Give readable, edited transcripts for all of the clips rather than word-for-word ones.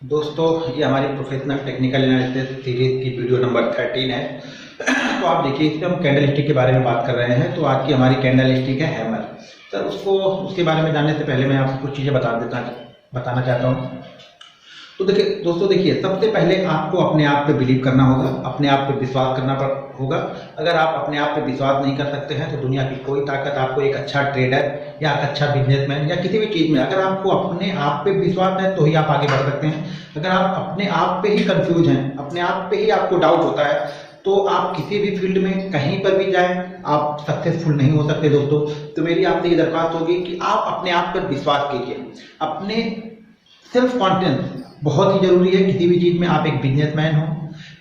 दोस्तों, ये हमारी प्रोफेशनल टेक्निकल एनालिसिस सीरीज की वीडियो नंबर 13 है। तो आप देखिए, इसमें हम कैंडल स्टिक के बारे में बात कर रहे हैं। तो आज की हमारी कैंडल स्टिक है हैमर। सर, उसके बारे में जानने से पहले मैं आपको कुछ चीज़ें बताना चाहता हूँ। तो देखिए दोस्तों, देखिए सबसे पहले आपको अपने आप पे बिलीव करना होगा, अपने आप पे विश्वास करना होगा। अगर आप अपने आप पे विश्वास नहीं कर सकते हैं तो दुनिया की कोई ताकत आपको एक अच्छा ट्रेडर या एक अच्छा बिजनेसमैन या किसी भी चीज़ में, अगर आपको अपने आप पे विश्वास है तो ही आप आगे बढ़ सकते हैं। अगर आप अपने आप पे ही कंफ्यूज हैं, अपने आप पे ही आपको डाउट होता है, तो आप किसी भी फील्ड में कहीं पर भी जाएं, आप सक्सेसफुल नहीं हो सकते दोस्तों। तो मेरी आपसे ये दरख्वास्त होगी कि आप अपने आप पर विश्वास कीजिए। अपने सेल्फ कॉन्फिडेंस बहुत ही जरूरी है। किसी भी चीज में, आप एक बिजनेसमैन हो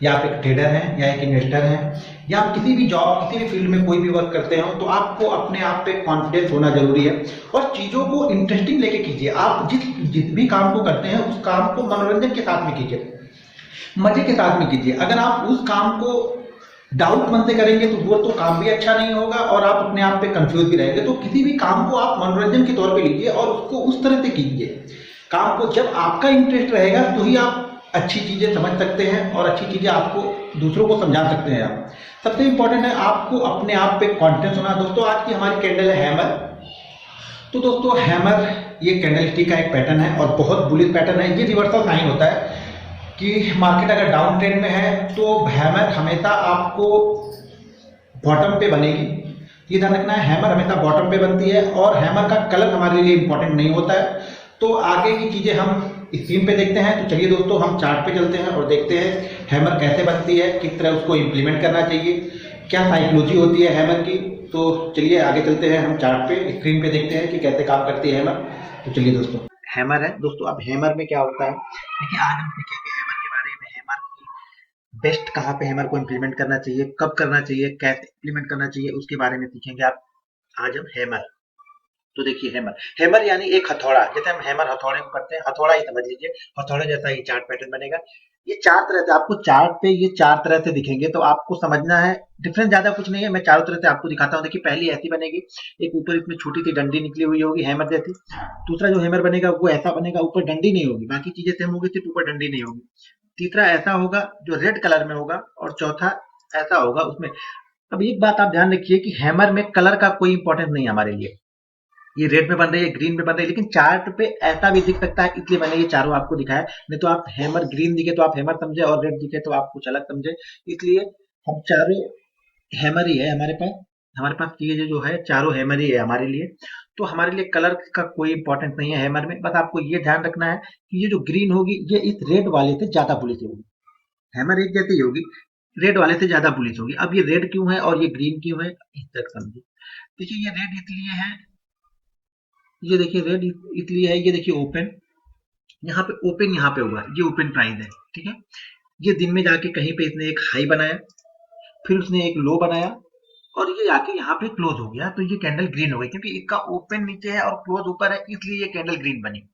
या आप एक ट्रेडर हैं या एक इन्वेस्टर हैं या आप किसी भी जॉब, किसी भी फील्ड में कोई भी वर्क करते हो, तो आपको अपने आप पे कॉन्फिडेंस होना जरूरी है। और चीजों को इंटरेस्टिंग लेके कीजिए। आप जिस जिस भी काम को करते हैं उस काम को मनोरंजन के साथ में कीजिए, मजे के साथ में कीजिए। अगर आप उस काम को डाउट मन से करेंगे तो वो तो काम भी अच्छा नहीं होगा और आप अपने आप पे कंफ्यूज भी रहेंगे। तो किसी भी काम को आप मनोरंजन के तौर पे लीजिए और उसको उस तरह से कीजिए। काम को जब आपका इंटरेस्ट रहेगा तो ही आप अच्छी चीजें समझ सकते हैं और अच्छी चीजें आपको दूसरों को समझा सकते हैं। आप सबसे इंपॉर्टेंट है आपको अपने आप पे कॉन्फिडेंस होना। दोस्तों, आज की हमारी कैंडल है हैमर। तो दोस्तों, हैमर ये कैंडल स्टिक का एक पैटर्न है और बहुत बुलिश पैटर्न है। ये रिवर्सल साइन होता है कि मार्केट अगर डाउन ट्रेंड में है तो हैमर हमेशा आपको बॉटम पे बनेगी। ये ध्यान रखना है, हैमर हमेशा बॉटम पे बनती है और हैमर का कलर हमारे लिए इंपॉर्टेंट नहीं होता है। तो आगे की चीजें हम स्क्रीन पे देखते हैं। तो चलिए दोस्तों, हम चार्ट पे चलते हैं और देखते हैं हैमर कैसे बनती है, किस तरह उसको इम्प्लीमेंट करना चाहिए, क्या साइकोलॉजी होती है हैमर की। तो चलिए आगे चलते हैं, हम चार्ट पे स्क्रीन पे देखते हैं कि कैसे काम करती है हैमर। तो चलिए दोस्तों, हैमर है दोस्तों। अब हैमर में क्या होता है, देखिए आज हम सीखेंगे हैमर के बारे में। हैमर बेस्ट कहाँ पे हैमर को इम्प्लीमेंट करना चाहिए, कब करना चाहिए, कैसे इम्प्लीमेंट करना चाहिए, उसके बारे में सीखेंगे आप आज हम हैमर। तो देखिए, हैमर हैमर यानी एक हथौड़ा। जैसे हम हैमर हथौड़े को करते हैं, हथौड़ा ही समझ लीजिए। हथौड़े जैसा ही चार्ट पैटर्न बनेगा। ये चार तरह से आपको चार्ट पे ये चार तरह से दिखेंगे, तो आपको समझना है। डिफरेंस ज्यादा कुछ नहीं है, मैं चारों तरह से आपको दिखाता हूँ। देखिए, पहली ऐसी बनेगी, एक ऊपर इसमें छोटी सी डंडी निकली हुई होगी हैमर जैसी। दूसरा जो हैमर बनेगा वो ऐसा बनेगा, ऊपर डंडी नहीं होगी, बाकी चीजें सेम होगी, सिर्फ ऊपर डंडी नहीं होगी। तीसरा ऐसा होगा जो रेड कलर में होगा और चौथा ऐसा होगा उसमें। अब एक बात आप ध्यान रखिए कि हैमर में कलर का कोई इंपॉर्टेंस नहीं है हमारे लिए। ये रेड में बन रही है, ग्रीन में बन रही है, लेकिन चार्ट पे ऐसा भी दिख सकता है, इसलिए मैंने ये चारों आपको दिखाया। नहीं तो आप हैमर ग्रीन दिखे तो आप हैमर समझे और रेड दिखे तो आप कुछ अलग समझे। इसलिए हम चारों हैमर ही है हमारे पास। हमारे पास ये जो है चारों हैमर ही है हमारे लिए। तो हमारे लिए कलर का कोई इंपॉर्टेंस नहीं है हैमर में। बस आपको ये ध्यान रखना है कि ये जो ग्रीन होगी ये इस रेड वाले से ज्यादा बुलिश होगी। हैमर एक जैसी ही होगी, रेड वाले से ज्यादा बुलिश होगी। अब ये रेड क्यों है और ये ग्रीन क्यों है, इस तक समझिए। देखिए, ये रेड इसलिए है, ये देखिए रेड इसलिए है, ये देखिए ओपन, यहाँ पे ओपन, यहाँ पे हुआ, ये ओपन प्राइस है, ठीक है। ये दिन में जाके कहीं पे इसने एक हाई बनाया, फिर उसने एक लो बनाया और ये आके यहाँ पे क्लोज हो गया। तो ये कैंडल ग्रीन हो गई, क्योंकि इसका ओपन नीचे है और क्लोज ऊपर है, इसलिए ये कैंडल ग्रीन बनी,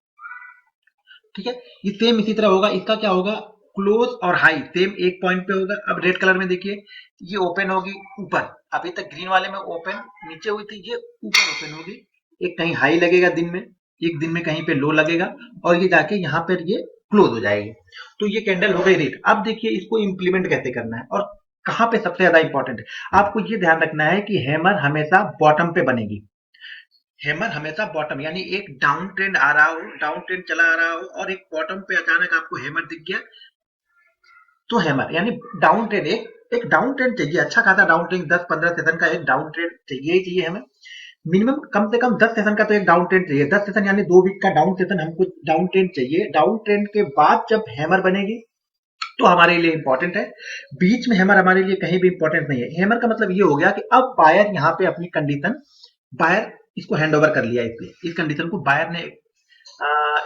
ठीक है। ये सेम इसी तरह होगा, इसका क्या होगा, क्लोज और हाई सेम एक पॉइंट पे होगा। अब रेड कलर में देखिए, ये ओपन होगी ऊपर, अभी तक ग्रीन वाले में ओपन नीचे हुई थी, ये ऊपर ओपन होगी। एक कहीं हाई लगेगा दिन में, एक दिन में कहीं पे लो लगेगा और ये जाके यहाँ पर ये क्लोज हो जाएगी। तो ये कैंडल हो गई रेड। अब देखिए इसको इंप्लीमेंट कैसे करना है और कहाँ पे सबसे ज्यादा इंपॉर्टेंट है। आपको ये ध्यान रखना है कि हैमर हमेशा बॉटम पे बनेगी। हैमर हमेशा बॉटम, यानी एक डाउन ट्रेंड आ रहा हो, डाउन ट्रेंड चला आ रहा हो और एक बॉटम पे अचानक आपको हैमर दिख गया, तो हैमर यानी डाउन ट्रेंड, एक डाउन ट्रेंड चाहिए, अच्छा खासा डाउन ट्रेंड, 10-15 सेशन का एक डाउन ट्रेंड चाहिए ही चाहिए हमें। मिनिमम कम से कम 10 सेशन का तो एक डाउन ट्रेंड चाहिए। 10 सेशन यानी 2 वीक का डाउन सेशन हमको डाउन ट्रेंड चाहिए। डाउन ट्रेंड के बाद जब हैमर बनेगी तो हमारे लिए इंपॉर्टेंट है। बीच में हैमर हमारे लिए कहीं भी इंपॉर्टेंट नहीं है। हैमर का मतलब ये हो गया कि अब बायर यहाँ पे अपनी कंडीशन, बायर इसको हैंड ओवर कर लिया, इसलिए इस कंडीशन को बायर ने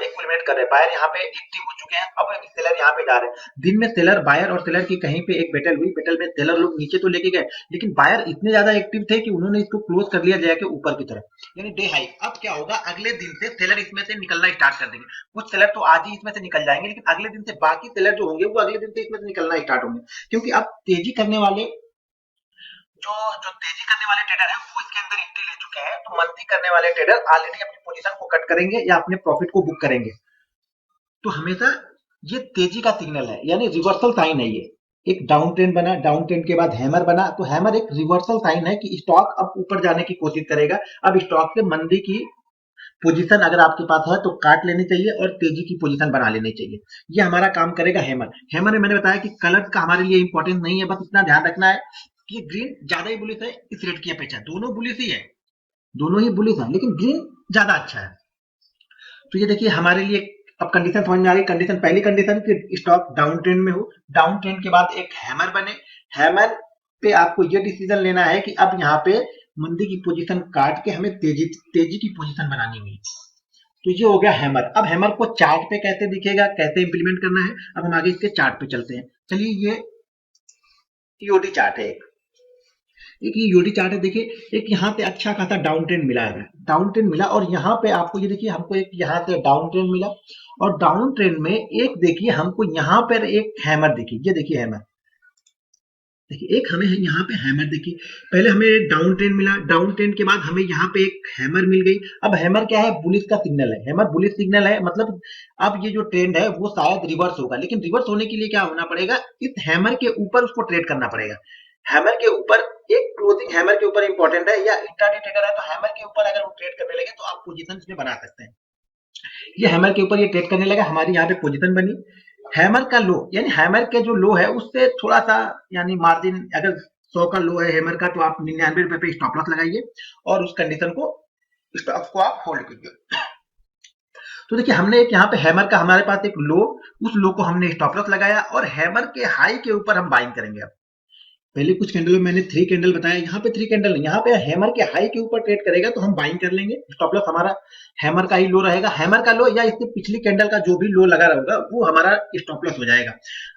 इम्प्लीमेंट कर रहे हैं। बायर यहाँ पे एक्टिव हो चुके हैं, अब सेलर यहाँ पे जा रहे हैं। दिन में सेलर, बायर और सेलर की कहीं पे एक बैटल हुई, बैटल में सेलर लोग नीचे तो लेके गए, लेकिन बायर इतने ज्यादा एक्टिव थे कि उन्होंने इसको क्लोज कर लिया जाके ऊपर की तरफ, यानी डे हाई। अब क्या होगा, अगले दिन से सेलर इसमें से निकलना स्टार्ट कर देंगे। कुछ सेलर तो आज ही इसमें से निकल जाएंगे, लेकिन अगले दिन से बाकी सेलर जो होंगे वो अगले दिन से इसमें से निकलना स्टार्ट होंगे, क्योंकि अब तेजी करने वाले, जो जो तेजी करने वाले ट्रेडर हैं वो इसके अंदर एंट्री ले चुके हैं। तो मंदी करने वाले ट्रेडर ऑलरेडी अपनी पोजीशन को कट करेंगे या अपने प्रॉफिट को बुक करेंगे। तो हमेशा ये तेजी का सिग्नल है, यानी रिवर्सल साइन है ये। एक डाउन ट्रेंड बना, डाउन ट्रेंड के बाद हैमर बना, तो हैमर एक रिवर्सल साइन है कि स्टॉक अब ऊपर जाने की कोशिश करेगा। अब स्टॉक से मंदी की पोजीशन अगर आपके पास है तो काट लेनी चाहिए और तेजी की पोजीशन बना लेनी चाहिए। ये हमारा काम करेगा हैमर। हैमर में मैंने बताया कि कलर का हमारे लिए इंपॉर्टेंट नहीं है, बस इतना ध्यान रखना है कि ग्रीन ज्यादा ही बुलिश है इस रेट की अपेक्षा। दोनों बुलिश ही है, दोनों ही बुलिश है, लेकिन ग्रीन ज्यादा अच्छा है। तो ये देखिए हमारे लिए अब कंडीशन समझ में आ गई। कंडीशन, पहली कंडीशन कि स्टॉक डाउन ट्रेंड में हो, डाउन ट्रेंड के बाद एक हैमर बने। हैमर पे आपको ये डिसीजन लेना है कि अब यहाँ पे मंदी की पोजीशन काट के हमें तेजी की पोजीशन बनानी हुई। तो ये हो गया हैमर। अब हैमर को चार्ट पे कैसे दिखेगा, कैसे इंप्लीमेंट करना है, अब हम आगे इसके चार्ट पे चलते हैं। चलिए, ये ईओडी चार्ट है, एक ये यूडी चार्ट है। देखिए एक यहाँ पे अच्छा खासा डाउन ट्रेंड मिला है, डाउन ट्रेंड मिला, और यहाँ पे आपको ये देखिए हमको एक यहाँ से डाउन ट्रेंड मिला, और डाउन ट्रेंड में एक देखिए हमको यहाँ पर एक हैमर दिखी। ये देखिए हैमर, देखिए एक हमें यहाँ पे हैमर देखिए, पहले हमें डाउन ट्रेंड मिला, डाउन ट्रेंड के बाद हमें यहाँ पे एक हैमर मिल गई। अब हैमर क्या है, बुलिश का सिग्नल है, हैमर बुलिश सिग्नल है, मतलब अब ये जो ट्रेंड है वो शायद रिवर्स होगा, लेकिन रिवर्स होने के लिए क्या होना पड़ेगा, इस हैमर के ऊपर उसको ट्रेड करना पड़ेगा। हैमर के ऊपर एक क्लोजिंग हैमर के ऊपर इंपॉर्टेंट है, या इंट्राडे ट्रेडर है तो हैमर के ऊपर अगर वो ट्रेड करने लगे तो आप पोजीशन इसमें बना सकते हैं। ये हैमर के ऊपर ये ट्रेड करने लगा, हमारी यहाँ पे पोजीशन बनी। हैमर का लो, यानी हैमर के जो लो है उससे थोड़ा सा, यानी मार्जिन अगर 100 का लो है हैमर का, तो आप 99 रुपए पे स्टॉप लॉस लगाइए और उस कंडीशन को, स्टॉक को आप होल्ड कीजिए। तो देखिए हमने एक यहाँ पे हैमर का, हमारे पास एक लो, उस लो को हमने स्टॉप लॉस लगाया और हैमर के हाई के ऊपर हम बाइंग करेंगे। अब पहले कुछ कैंडल में मैंने 3 कैंडल बताया, यहाँ पे 3 कैंडल नहीं, यहाँ पे हैमर के हाई के ऊपर ट्रेड करेगा तो हम बाइंग कर लेंगे। स्टॉप लॉस हमारा हैमर का ही लो रहेगा, हैमर का लो या इसके पिछली कैंडल का जो भी लो लगा रहेगा वो हमारा स्टॉप लॉस हो जाएगा।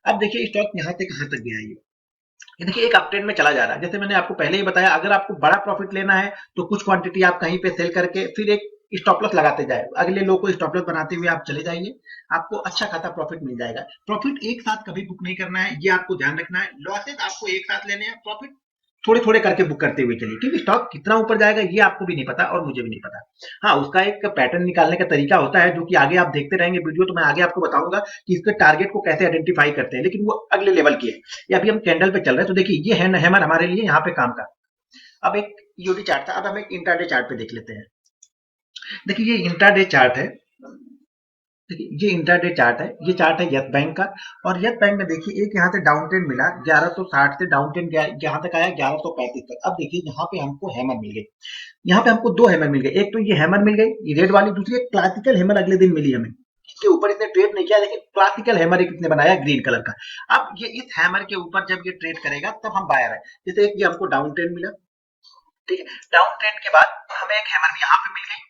अब देखिए स्टॉक यहाँ से कहाँ तक गया है, ये देखिए एक अप ट्रेंड में चला जा रहा है। जैसे मैंने आपको पहले ही बताया, अगर आपको बड़ा प्रॉफिट लेना है तो कुछ क्वांटिटी आप कहीं पे सेल करके फिर एक स्टॉप लॉस लगाते जाए, अगले लो को स्टॉप लॉस बनाते हुए आप चले जाइए, आपको अच्छा खासा प्रॉफिट मिल जाएगा। प्रॉफिट एक साथ कभी बुक नहीं करना है, ये आपको ध्यान रखना है। लॉसेस आपको एक साथ लेने हैं, प्रॉफिट थोड़े थोड़े करके बुक करते हुए चलिए, क्योंकि स्टॉक कितना ऊपर जाएगा ये आपको भी नहीं पता और मुझे भी नहीं पता। हाँ, उसका एक पैटर्न निकालने का तरीका होता है, जो कि आगे आप देखते रहेंगे वीडियो, तो मैं आगे आपको बताऊंगा कि इसके टारगेट को कैसे आइडेंटिफाई करते हैं, लेकिन वो अगले लेवल की है। ये अभी हम कैंडल पे चल रहे हैं, तो देखिए ये है हैमर हमारे लिए यहाँ पे काम का। अब एक ईओडी चार्ट था, अब हम एक इंट्राडे चार्ट पे देख लेते हैं। देखिए ये इंट्राडे चार्ट है, देखिए ये इंट्राडे चार्ट है, ये चार्ट है यस बैंक का। और यस बैंक में देखिए एक यहाँ से डाउन ट्रेंड मिला 1160 से, डाउन ट्रेंड यहाँ तक आया 1135 तक। अब देखिए यहाँ पे हमको हैमर मिल गई, यहाँ पे हमको 2 हैमर मिल गए, एक तो ये हैमर मिल गई ये रेड वाली, दूसरी एक क्लासिकल हैमर अगले दिन मिली हमें। इसके ऊपर इसने ट्रेड नहीं किया, लेकिन क्लासिकल हैमर एक इसने बनाया ग्रीन कलर का। अब ये इस हैमर के ऊपर जब ये ट्रेड करेगा तब हम बायर है। जैसे एक ये हमको डाउन ट्रेंड मिला, ठीक है, डाउन ट्रेंड के बाद हमें एक हैमर यहाँ पे मिल गई,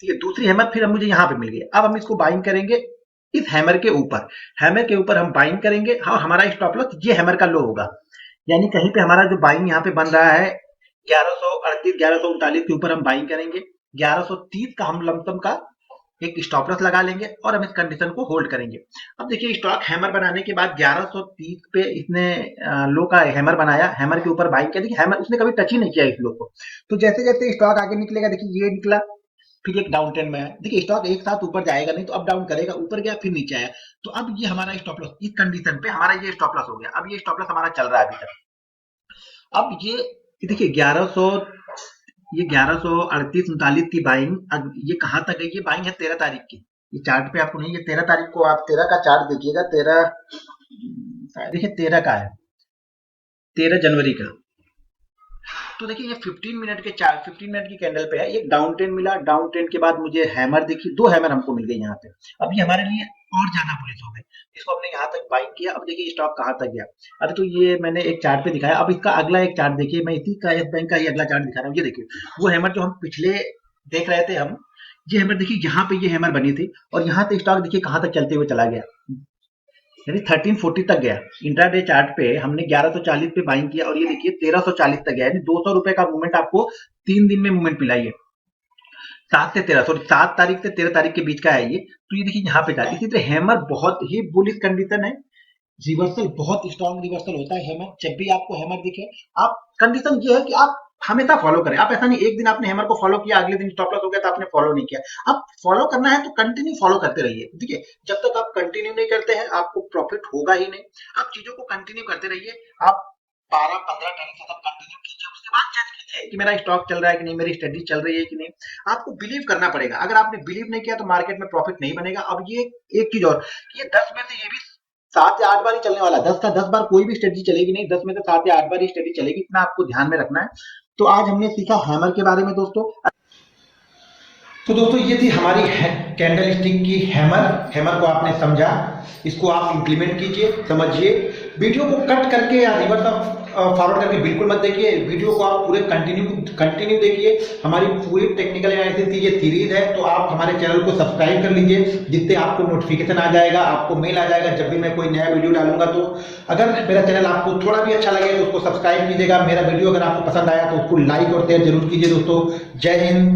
ये दूसरी हैमर फिर मुझे यहाँ पे मिल गई। अब हम इसको बाइंग करेंगे इस हैमर के ऊपर, हैमर के ऊपर हम बाइंग करेंगे। हाँ, हमारा स्टॉप लॉस ये हैमर का लो होगा, यानी कहीं पे हमारा जो बाइंग यहाँ पे बन रहा है 1138 1139 के ऊपर हम बाइंग करेंगे, 1130 का हम लमसम का एक स्टॉप लॉस लगा लेंगे और हम इस कंडीशन को होल्ड करेंगे। अब देखिए स्टॉक हैमर बनाने के बाद 1130 पे इसने लो का हैमर बनाया, हैमर के ऊपर बाइंग किया। देखिए हैमर उसने कभी टच ही नहीं किया इस लो को। तो जैसे जैसे स्टॉक आगे निकलेगा, देखिए ये निकला, फिर एक डाउन ट्रेंड में है। देखिए स्टॉक एक साथ ऊपर जाएगा नहीं, तो अप डाउन करेगा, ऊपर गया फिर नीचे आया। तो अब ये हमारा स्टॉप लॉस, इस कंडीशन पे हमारा ये स्टॉप लॉस हो गया। अब ये स्टॉप लॉस हमारा चल रहा है अभी तक। अब ये देखिए 1100, ये 1138 39 की बाइंग, अब ये कहाँ तक है, ये बाइंग है 13 तारीख की। ये चार्ट पे आपको नहीं, ये 13 तारीख को आप 13 का चार्ट देखिएगा, 13 देखिए 13 का है, 13 जनवरी का। तो देखिए ये 15 मिनट के चार्ट, 15 मिनट की कैंडल पे है। एक डाउन ट्रेंड मिला, डाउन ट्रेंड के बाद मुझे हैमर दिखी, 2 हैमर हमको मिल गई यहाँ पे। अब ये हमारे लिए और ज्यादा बुलिश हो गए, इसको हमने यहाँ तक बाइंग किया। अब देखिए स्टॉक कहाँ तक गया। अभी तो ये मैंने एक चार्ट पे दिखाया, अब इसका अगला एक चार्ट देखिए, मैं इसी का यस बैंक का ही अगला चार्ट दिखा रहा हूँ। ये देखिए वो हैमर जो हम पिछले देख रहे थे हम, ये हैमर देखिए यहाँ पे ये हैमर बनी थी, और यहाँ से स्टॉक देखिए कहाँ तक चलते हुए चला गया, यानी 1340 तक गया। इंट्राडे चार्ट पे हमने 1140 पे बाइंग किया और ये देखिए 1340 तक गया, यानी 200 रुपए का मूवमेंट आपको 3 दिन में मूवमेंट मिला। ये 7 से 13, सॉरी 7 तारीख से 13 तारीख के बीच का है ये। तो ये देखिए यहाँ पे था। इसी तरह हैमर बहुत ही बुलिश कंडीशन है, रिवर्सल बहुत स्ट्रॉन्ग रिवर्सल होता है हैमर। जब भी आपको हैमर दिखे, आप कंडीशन ये है कि आप हमेशा फॉलो करें। आप ऐसा नहीं एक दिन आपने हैमर को फॉलो किया, अगले दिन स्टॉप लॉस हो गया तो आपने फॉलो नहीं किया। आप फॉलो करना है तो कंटिन्यू फॉलो करते रहिए। देखिए, जब तक आप कंटिन्यू नहीं करते हैं आपको प्रॉफिट होगा ही नहीं। आप चीजों को कंटिन्यू करते रहिए। आप 12-15 ट्रेडिंग सेटअप कंटिन्यू कीजिए, उसके बाद जज कीजिए कि मेरा स्टॉक चल रहा है कि नहीं, मेरी स्टडी चल रही है कि नहीं। आपको बिलीव करना पड़ेगा। अगर आपने बिलीव नहीं किया तो मार्केट में प्रॉफिट नहीं बनेगा। अब ये एक चीज और, ये 10 में से ये भी 7 या 8 बार ही चलने वाला है। 10 का 10 बार कोई भी स्ट्रेटजी चलेगी नहीं, 10 में से 7 या 8 बार ही स्ट्रेटजी चलेगी। इतना आपको ध्यान में रखना है। तो आज हमने सीखा हैमर के बारे में दोस्तों। तो दोस्तों ये थी हमारी कैंडल स्टिक की हैमर को आपने समझा, इसको आप इंप्लीमेंट कीजिए, समझिए। वीडियो को कट करके या रिवर्स फॉरवर्ड करके बिल्कुल मत देखिए। वीडियो को आप पूरे कंटिन्यू देखिए। हमारी पूरी टेक्निकल एनालिसिस की ये सीरीज है, तो आप हमारे चैनल को सब्सक्राइब कर लीजिए, जिससे आपको नोटिफिकेशन आ जाएगा, आपको मेल आ जाएगा जब भी मैं कोई नया वीडियो डालूंगा। तो अगर मेरा चैनल आपको थोड़ा भी अच्छा लगे तो उसको सब्सक्राइब कीजिएगा। मेरा वीडियो अगर आपको पसंद आया तो उसको लाइक और शेयर जरूर कीजिए दोस्तों। जय हिंद।